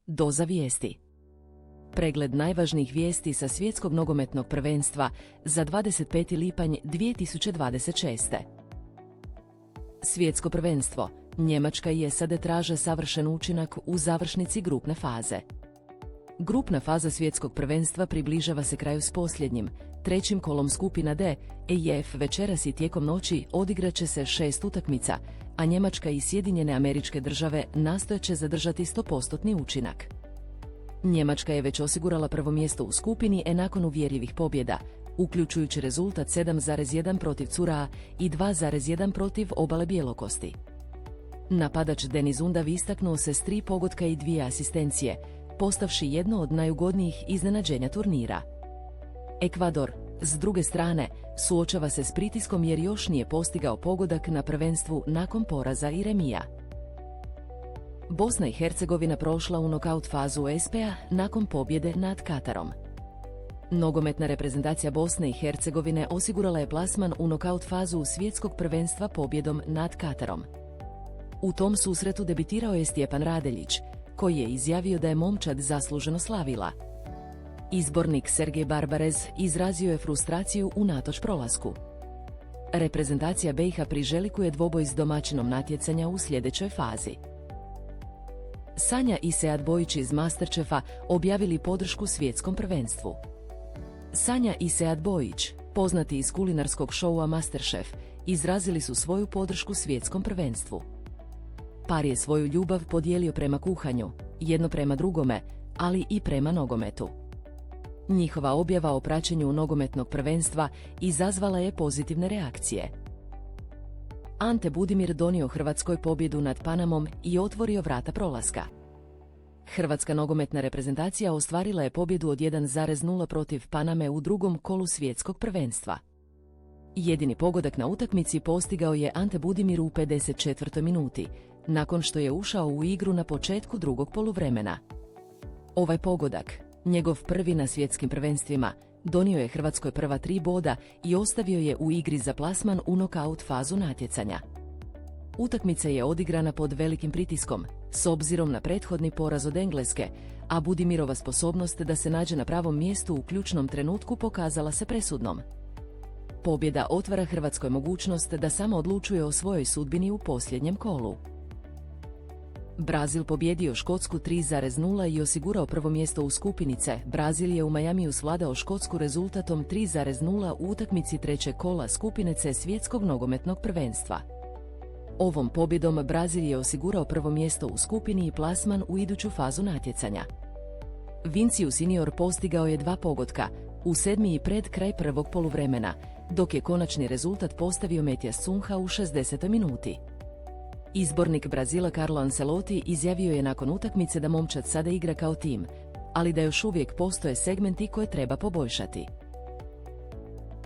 Doza vijesti. Pregled najvažnijih vijesti sa svjetskog nogometnog prvenstva za 25. lipanj 2026. Svjetsko prvenstvo. Njemačka i SAD traže savršen učinak u završnici grupne faze. Grupna faza svjetskog prvenstva približava se kraju s posljednjim, trećim kolom skupina D. EIF večeras i tijekom noći odigrat će se 6 utakmica, a Njemačka i Sjedinjene Američke Države nastojat će zadržati 100% učinak. Njemačka je već osigurala prvo mjesto u skupini nakon uvjerljivih pobjeda, uključujući rezultat 7,1 protiv Curaa i 2,1 protiv Obale Bjelokosti. Napadač Denis Undav istaknuo se s 3 pogotka i 2 asistencije, postavši jedno od najugodnijih iznenađenja turnira. Ekvador, s druge strane, suočava se s pritiskom jer još nije postigao pogodak na prvenstvu nakon poraza i remija. Bosna i Hercegovina prošla u nokaut fazu SP-a nakon pobjede nad Katarom. Nogometna reprezentacija Bosne i Hercegovine osigurala je plasman u nokaut fazu svjetskog prvenstva pobjedom nad Katarom. U tom susretu debitirao je Stjepan Radeljić, koji je izjavio da je momčad zasluženo slavila. Izbornik Sergej Barbarez izrazio je frustraciju unatoč prolasku. Reprezentacija BiH priželjkuje dvoboj s domaćinom natjecanja u sljedećoj fazi. Sanja i Sead Bojić iz Masterchefa objavili podršku svjetskom prvenstvu. Sanja i Sead Bojić, poznati iz kulinarskog šoua Masterchef, izrazili su svoju podršku svjetskom prvenstvu. Par je svoju ljubav podijelio prema kuhanju, jedno prema drugome, ali i prema nogometu. Njihova objava o praćenju nogometnog prvenstva izazvala je pozitivne reakcije. Ante Budimir donio Hrvatskoj pobjedu nad Panamom i otvorio vrata prolaska. Hrvatska nogometna reprezentacija ostvarila je pobjedu od 1,0 protiv Paname u drugom kolu svjetskog prvenstva. Jedini pogodak na utakmici postigao je Ante Budimir u 54. minuti, nakon što je ušao u igru na početku drugog poluvremena. Ovaj pogodak, njegov prvi na svjetskim prvenstvima, donio je Hrvatskoj prva 3 boda i ostavio je u igri za plasman u nokaut fazu natjecanja. Utakmica je odigrana pod velikim pritiskom, s obzirom na prethodni poraz od Engleske, a Budimirova sposobnost da se nađe na pravom mjestu u ključnom trenutku pokazala se presudnom. Pobjeda otvara Hrvatskoj mogućnost da sama odlučuje o svojoj sudbini u posljednjem kolu. Brazil pobjedio Škotsku 3,0 i osigurao prvo mjesto u skupini C. Brazil je u Majamiju svladao Škotsku rezultatom 3,0 u utakmici trećeg kola skupine C svjetskog nogometnog prvenstva. Ovom pobjedom Brazil je osigurao prvo mjesto u skupini i plasman u iduću fazu natjecanja. Vincius Junior postigao je 2 pogotka, u 7. i pred kraj prvog poluvremena, dok je konačni rezultat postavio Mathias Cunha u 60. minuti. Izbornik Brazila Carlo Ancelotti izjavio je nakon utakmice da momčad sada igra kao tim, ali da još uvijek postoje segmenti koje treba poboljšati.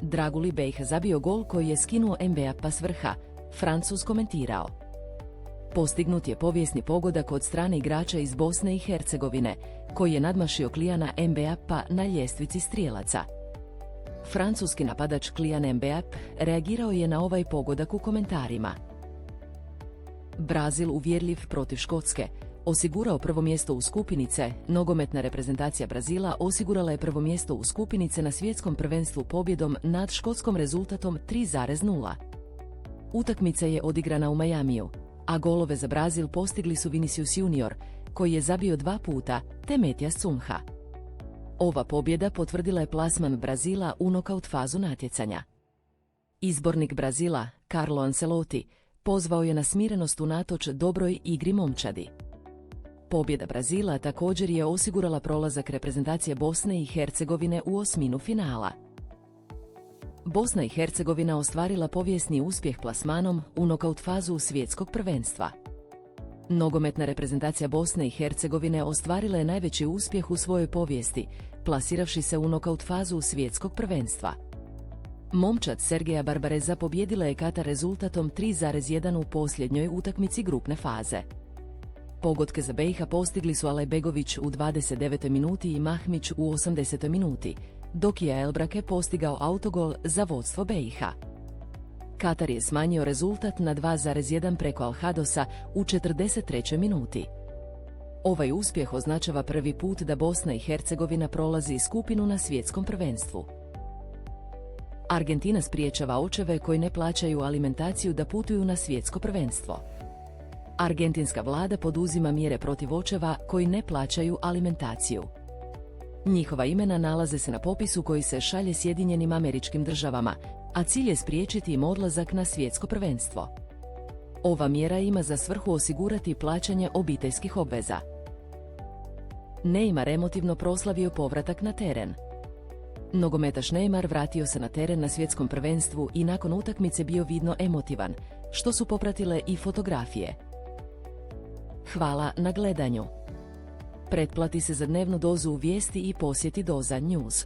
Draguli BiH zabio gol koji je skinuo Mbappé s vrha, Francuz komentirao. Postignut je povijesni pogodak od strane igrača iz Bosne i Hercegovine, koji je nadmašio Kyliana Mbappéa na ljestvici strijelaca. Francuski napadač Kylian Mbappé reagirao je na ovaj pogodak u komentarima. Brazil uvjerljiv protiv Škotske, osigurao prvo mjesto u skupini C. Nogometna reprezentacija Brazila osigurala je prvo mjesto u skupini C na svjetskom prvenstvu pobjedom nad Škotskom rezultatom 3,0. Utakmica je odigrana u Majamiju, a golove za Brazil postigli su Vinicius Junior, koji je zabio 2 puta, te Mathias Cunha. Ova pobjeda potvrdila je plasman Brazila u nokaut fazu natjecanja. Izbornik Brazila, Carlo Ancelotti, pozvao je na smirenost unatoč dobroj igri momčadi. Pobjeda Brazila također je osigurala prolazak reprezentacije Bosne i Hercegovine u osminu finala. Bosna i Hercegovina ostvarila povijesni uspjeh plasmanom u nokaut fazu svjetskog prvenstva. Nogometna reprezentacija Bosne i Hercegovine ostvarila je najveći uspjeh u svojoj povijesti, plasiravši se u nokaut fazu svjetskog prvenstva. Momčad Sergeja Barbareza pobjedila je Katar rezultatom 3,1 u posljednjoj utakmici grupne faze. Pogotke za BiH postigli su Alajbegović u 29. minuti i Mahmić u 80. minuti, dok je Elbrake postigao autogol za vodstvo BiH. Katar je smanjio rezultat na 2,1 preko Al Hadosa u 43. minuti. Ovaj uspjeh označava prvi put da Bosna i Hercegovina prolazi skupinu na svjetskom prvenstvu. Argentina spriječava očeve koji ne plaćaju alimentaciju da putuju na svjetsko prvenstvo. Argentinska vlada poduzima mjere protiv očeva koji ne plaćaju alimentaciju. Njihova imena nalaze se na popisu koji se šalje Sjedinjenim Američkim Državama, a cilj je spriječiti im odlazak na svjetsko prvenstvo. Ova mjera ima za svrhu osigurati plaćanje obiteljskih obveza. Neymar emotivno proslavio povratak na teren. Nogometaš Neymar vratio se na teren na svjetskom prvenstvu i nakon utakmice bio vidno emotivan, što su popratile i fotografije. Hvala na gledanju. Pretplati se za dnevnu dozu vijesti i posjeti Doza News.